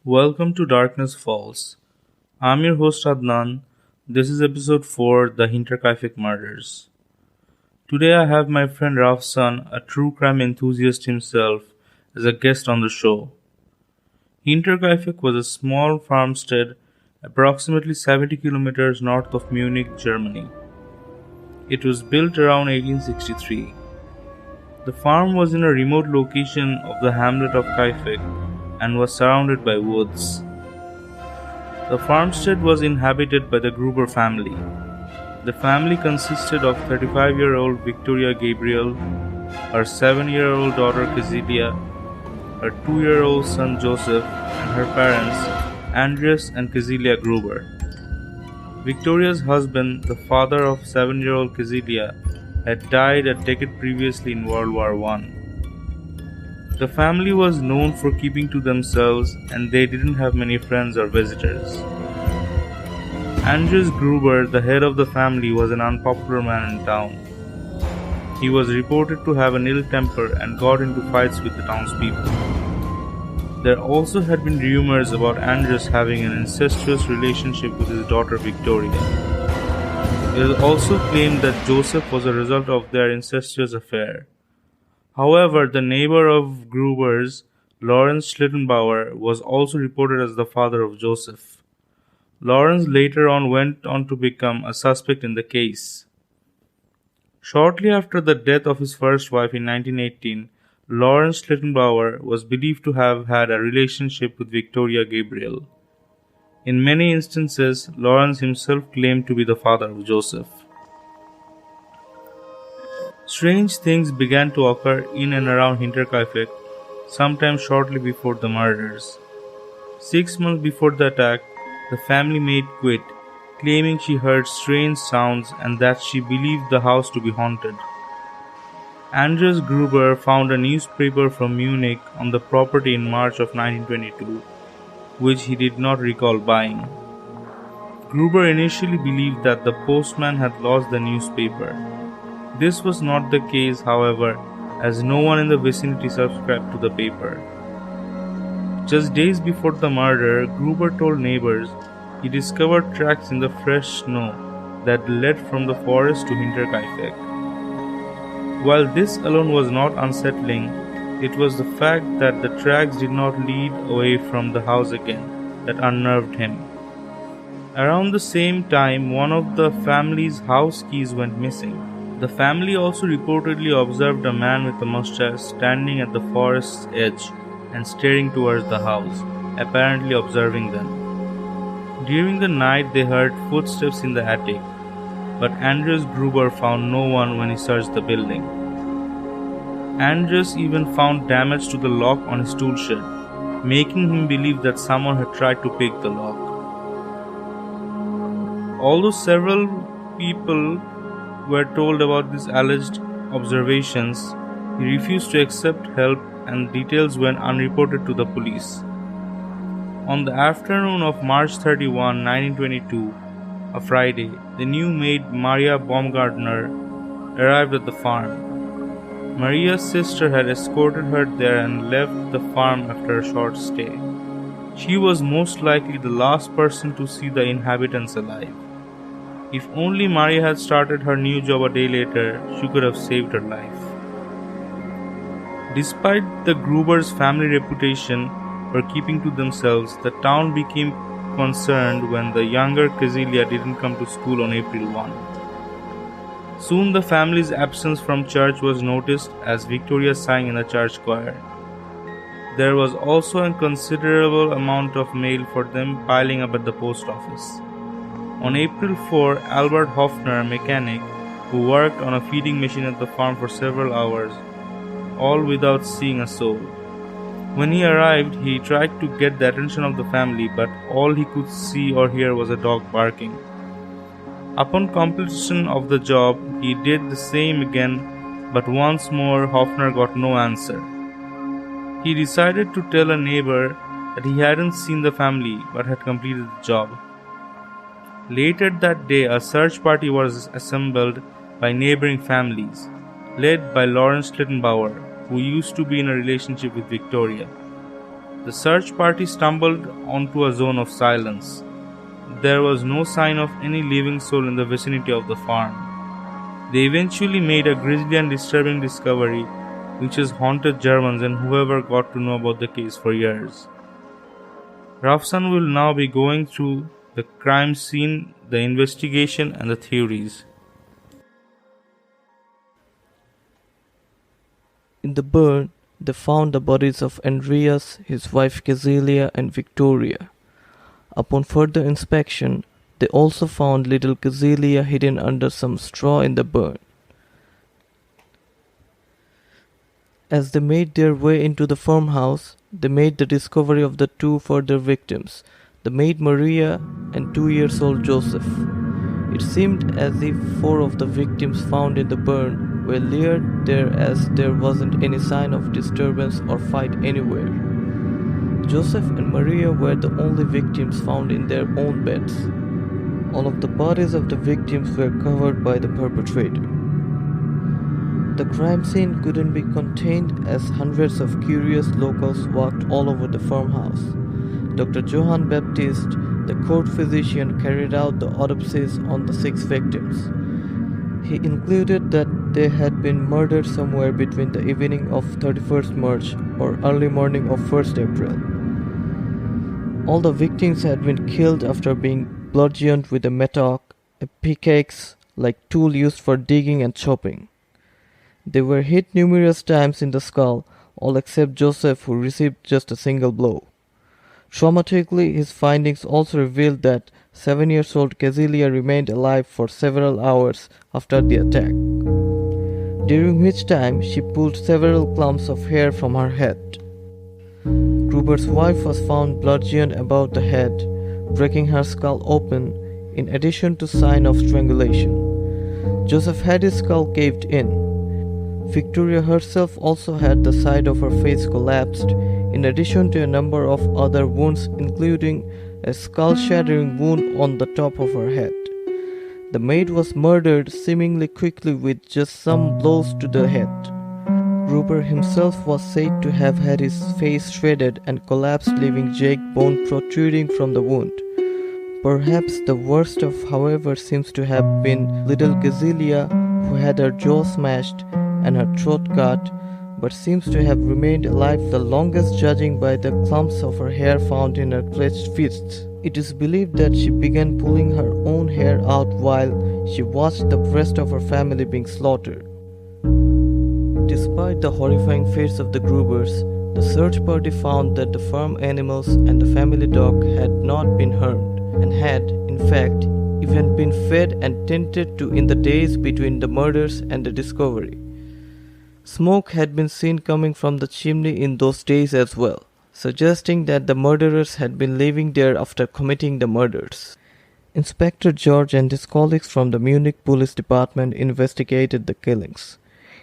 Welcome to Darkness Falls. I'm your host Adnan. This is episode 4, The Hinterkaifeck Murders. Today I have my friend Rafsan, a true crime enthusiast himself, as a guest on the show. Hinterkaifeck was a small farmstead approximately 70 kilometers north of Munich, Germany. It was built around 1863. The farm was in a remote location of the hamlet of Kaifeck and was surrounded by woods. The farmstead was inhabited by the Gruber family. The family consisted of 35-year-old Victoria Gabriel, her 7-year-old daughter Cecilia, her 2-year-old son Joseph, and her parents, Andreas and Cecilia Gruber. Victoria's husband, the father of 7-year-old Cecilia, had died a decade previously in World War I. The family was known for keeping to themselves and they didn't have many friends or visitors. Andreas Gruber, the head of the family, was an unpopular man in town. He was reported to have an ill temper and got into fights with the townspeople. There also had been rumors about Andreas having an incestuous relationship with his daughter Victoria. It is also claimed that Joseph was a result of their incestuous affair. However, the neighbor of Gruber's, Lawrence Schlittenbauer, was also reported as the father of Joseph. Lawrence later on went on to become a suspect in the case. Shortly after the death of his first wife in 1918, Lawrence Schlittenbauer was believed to have had a relationship with Victoria Gabriel. In many instances, Lawrence himself claimed to be the father of Joseph. Strange things began to occur in and around Hinterkaifeck sometime shortly before the murders. 6 months before the attack, the family maid quit, claiming she heard strange sounds and that she believed the house to be haunted. Andreas Gruber found a newspaper from Munich on the property in March of 1922, which he did not recall buying. Gruber initially believed that the postman had lost the newspaper. This was not the case, however, as no one in the vicinity subscribed to the paper. Just days before the murder, Gruber told neighbors he discovered tracks in the fresh snow that led from the forest to Hinterkaifeck. While this alone was not unsettling, it was the fact that the tracks did not lead away from the house again that unnerved him. Around the same time, one of the family's house keys went missing. The family also reportedly observed a man with a mustache standing at the forest's edge and staring towards the house, apparently observing them. During the night they heard footsteps in the attic, but Andreas Gruber found no one when he searched the building. Andreas even found damage to the lock on his tool shed, making him believe that someone had tried to pick the lock. Although several people were told about these alleged observations, he refused to accept help and details went unreported to the police. On the afternoon of March 31, 1922, a Friday, the new maid Maria Baumgartner arrived at the farm. Maria's sister had escorted her there and left the farm after a short stay. She was most likely the last person to see the inhabitants alive. If only Maria had started her new job a day later, she could have saved her life. Despite the Gruber's family reputation for keeping to themselves, the town became concerned when the younger Cecilia didn't come to school on April 1. Soon the family's absence from church was noticed as Victoria sang in the church choir. There was also a considerable amount of mail for them piling up at the post office. On April 4, Albert Hoffner, a mechanic, who worked on a feeding machine at the farm for several hours, all without seeing a soul. When he arrived, he tried to get the attention of the family, but all he could see or hear was a dog barking. Upon completion of the job, he did the same again, but once more Hoffner got no answer. He decided to tell a neighbor that he hadn't seen the family but had completed the job. Later that day, a search party was assembled by neighboring families, led by Lawrence Schlittenbauer, who used to be in a relationship with Victoria. The search party stumbled onto a zone of silence. There was no sign of any living soul in the vicinity of the farm. They eventually made a grisly and disturbing discovery which has haunted Germans and whoever got to know about the case for years. Rafsan will now be going through the crime scene, the investigation, and the theories. In the burn, they found the bodies of Andreas, his wife Cecilia, and Victoria. Upon further inspection, they also found little Cecilia hidden under some straw in the burn. As they made their way into the farmhouse, they made the discovery of the two further victims, the maid Maria and 2-year-old Joseph. It seemed as if 4 of the victims found in the burn were laid there as there wasn't any sign of disturbance or fight anywhere. Joseph and Maria were the only victims found in their own beds. All of the bodies of the victims were covered by the perpetrator. The crime scene couldn't be contained as hundreds of curious locals walked all over the farmhouse. Dr. Johann Baptist, the court physician, carried out the autopsies on the 6 victims. He concluded that they had been murdered somewhere between the evening of 31st March or early morning of 1st April. All the victims had been killed after being bludgeoned with a mattock, a pickaxe like tool used for digging and chopping. They were hit numerous times in the skull, all except Joseph, who received just a single blow. Traumatically, his findings also revealed that 7-year-old Cecilia remained alive for several hours after the attack, during which time she pulled several clumps of hair from her head. Gruber's wife was found bludgeoned about the head, breaking her skull open, in addition to sign of strangulation. Joseph had his skull caved in. Victoria herself also had the side of her face collapsed, in addition to a number of other wounds, including a skull-shattering wound on the top of her head. The maid was murdered seemingly quickly with just some blows to the head. Gruber himself was said to have had his face shredded and collapsed, leaving cheek bone protruding from the wound. Perhaps the worst of, however, seems to have been little Cecilia, who had her jaw smashed and her throat cut, but seems to have remained alive the longest, judging by the clumps of her hair found in her clenched fists. It is believed that she began pulling her own hair out while she watched the rest of her family being slaughtered. Despite the horrifying fates of the Grubers, the search party found that the farm animals and the family dog had not been harmed, and had, in fact, even been fed and tended to in the days between the murders and the discovery. Smoke had been seen coming from the chimney in those days as well, suggesting that the murderers had been living there after committing the murders. Inspector George and his colleagues from the Munich Police Department investigated the killings.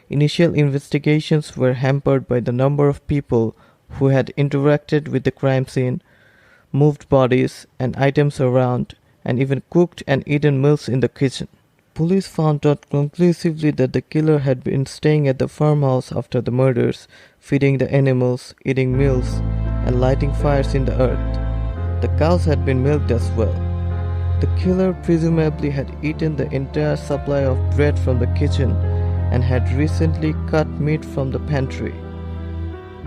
Initial investigations were hampered by the number of people who had interacted with the crime scene, moved bodies and items around, and even cooked and eaten meals in the kitchen. Police found out conclusively that the killer had been staying at the farmhouse after the murders, feeding the animals, eating meals, and lighting fires in the earth. The cows had been milked as well. The killer presumably had eaten the entire supply of bread from the kitchen and had recently cut meat from the pantry.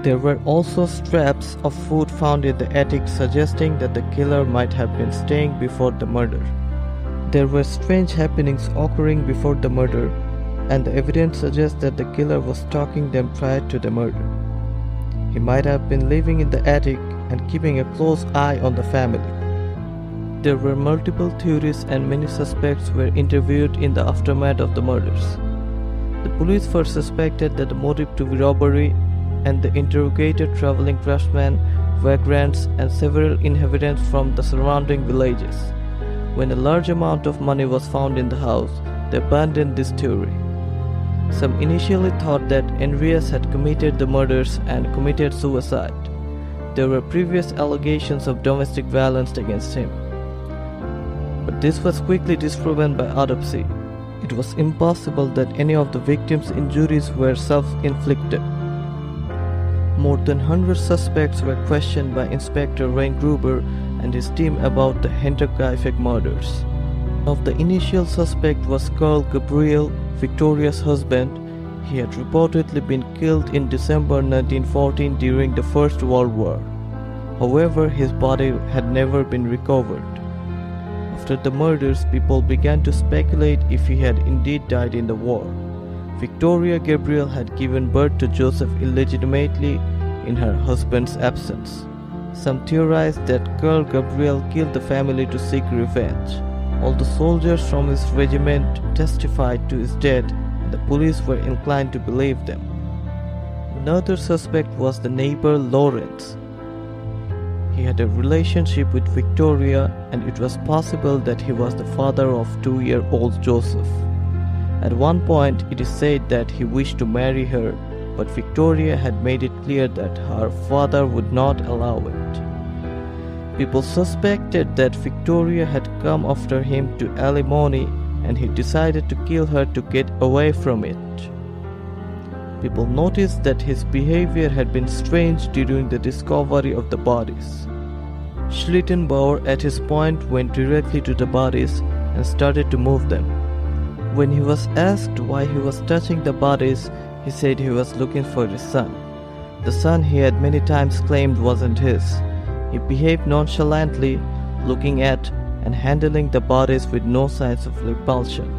There were also scraps of food found in the attic, suggesting that the killer might have been staying before the murder. There were strange happenings occurring before the murder, and the evidence suggests that the killer was stalking them prior to the murder. He might have been living in the attic and keeping a close eye on the family. There were multiple theories and many suspects were interviewed in the aftermath of the murders. The police first suspected that the motive to robbery, and the interrogated traveling craftsmen, vagrants, and several inhabitants from the surrounding villages. When a large amount of money was found in the house, they abandoned this theory. Some initially thought that Andreas had committed the murders and committed suicide. There were previous allegations of domestic violence against him, but this was quickly disproven by autopsy. It was impossible that any of the victims' injuries were self-inflicted. More than 100 suspects were questioned by Inspector Gruber and his team about the Hinterkaifeck murders. One of the initial suspects was Carl Gabriel, Victoria's husband. He had reportedly been killed in December 1914 during the First World War. However, his body had never been recovered. After the murders, people began to speculate if he had indeed died in the war. Victoria Gabriel had given birth to Joseph illegitimately in her husband's absence. Some theorized that Carl Gabriel killed the family to seek revenge. All the soldiers from his regiment testified to his death, and the police were inclined to believe them. Another suspect was the neighbor Lawrence. He had a relationship with Victoria, and it was possible that he was the father of 2-year-old Joseph. At one point, it is said that he wished to marry her, but Victoria had made it clear that her father would not allow it. People suspected that Victoria had come after him to alimony, and he decided to kill her to get away from it. People noticed that his behavior had been strange during the discovery of the bodies. Schlittenbauer at his point went directly to the bodies and started to move them. When he was asked why he was touching the bodies, he said he was looking for his son. The son he had many times claimed wasn't his. He behaved nonchalantly, looking at and handling the bodies with no signs of repulsion.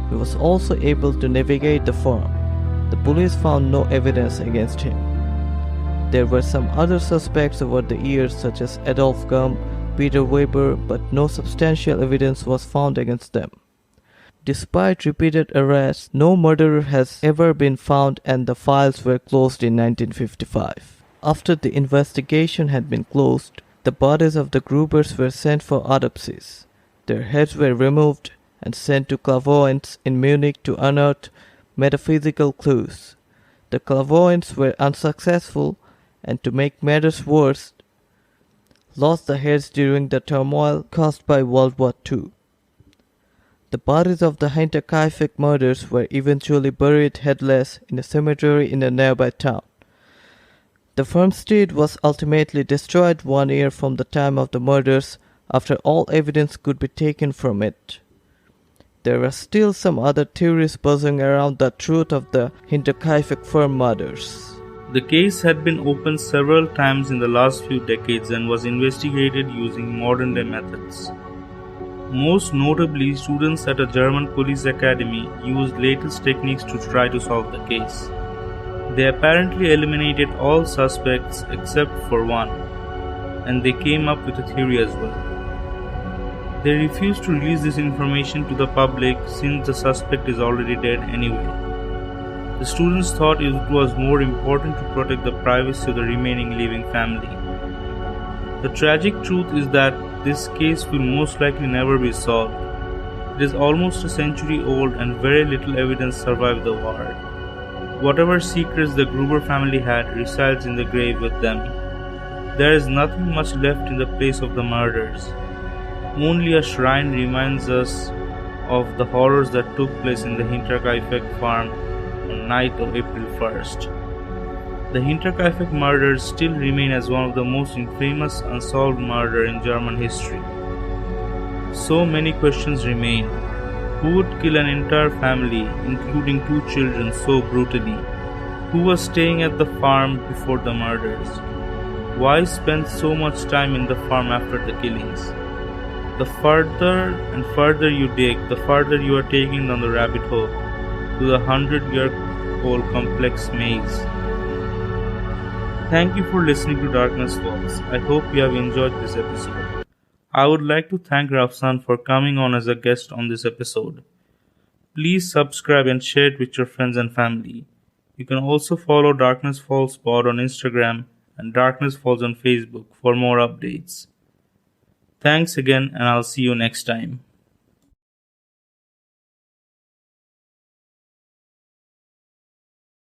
He was also able to navigate the farm. The police found no evidence against him. There were some other suspects over the years, such as Adolf Gump, Peter Weber, but no substantial evidence was found against them. Despite repeated arrests, no murderer has ever been found, and the files were closed in 1955. After the investigation had been closed, the bodies of the Grubers were sent for autopsies. Their heads were removed and sent to clairvoyants in Munich to unearth metaphysical clues. The clairvoyants were unsuccessful, and to make matters worse, lost the heads during the turmoil caused by World War II. The bodies of the Hinterkaifeck murders were eventually buried headless in a cemetery in a nearby town. The farmstead was ultimately destroyed 1 year from the time of the murders, after all evidence could be taken from it. There are still some other theories buzzing around the truth of the Hinterkaifeck farm murders. The case had been opened several times in the last few decades and was investigated using modern-day methods. Most notably, students at a German police academy used latest techniques to try to solve the case. They apparently eliminated all suspects except for one, and they came up with a theory as well. They refused to release this information to the public since the suspect is already dead anyway. The students thought it was more important to protect the privacy of the remaining living family. The tragic truth is that this case will most likely never be solved. It is almost a century old and very little evidence survived the war. Whatever secrets the Gruber family had resides in the grave with them. There is nothing much left in the place of the murders. Only a shrine reminds us of the horrors that took place in the Hinterkaifeck farm on night of April 1st. The Hinterkaifeck murders still remain as one of the most infamous unsolved murders in German history. So many questions remain. Who would kill an entire family, including 2 children, so brutally? Who was staying at the farm before the murders? Why spend so much time in the farm after the killings? The further and further you dig, the farther you are taken down the rabbit hole to the 100-year-old complex maze. Thank you for listening to Darkness Falls. I hope you have enjoyed this episode. I would like to thank Rafsan for coming on as a guest on this episode. Please subscribe and share it with your friends and family. You can also follow Darkness Falls Pod on Instagram and Darkness Falls on Facebook for more updates. Thanks again, and I'll see you next time.